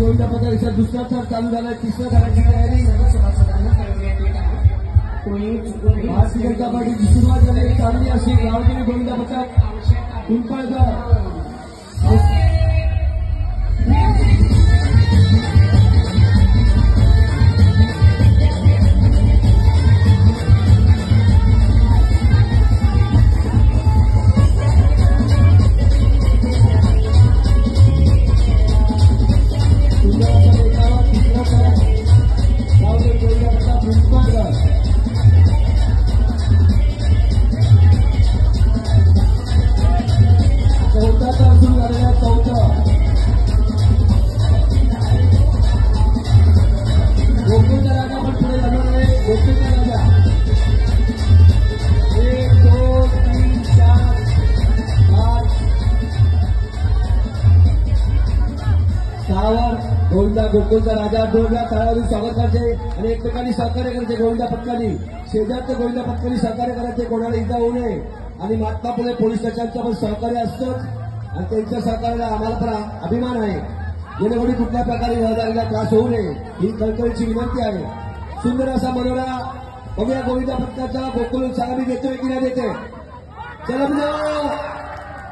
गोविंदा पथकाचा दुसरा थर चालू झाला, तिसरा थराची तयारी भारतीय जनता पार्टीची सुरुवात झाली चांगली अशी गावकरी गोविंदा पथक पिंपळगाव गोविंदा गोकुळचा राजा दोनला तळावरून स्वागत करायचे आणि एकमेकांनी सहकार्य करायचे. गोविंदा पथकांनी शेजारच्या गोविंदा पथकांनी सहकार्य करायचे, कोणाला इजा होऊ नये. आणि महात्मा फुले पोलीस स्टेशनचं पण सहकार्य असतंच आणि त्यांच्या सहकार्याला आम्हाला पण अभिमान आहे. जेणेकरून कुठल्या प्रकारे रहदारीला त्रास होऊ नये ही कळकळीची विनंती आहे. सुंदर असा मनोरा बघूया गोविंदा पथकाचा. गोकुळ सलामी देतोय की नाही देते? चला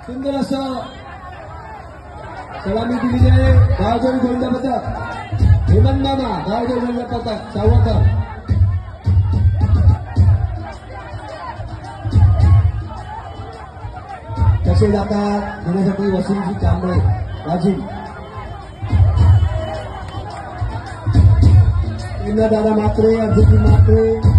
सुंदर असं सलामी दिली आहे. गावजोडी गोविंदा पथक हेमंत मामा गावजोडी गोविंदा पथक सावकर कसे जातात घेण्यासाठी वसुलीची कांबळे राजीव दादा मात्रे अर्जुन मात्रे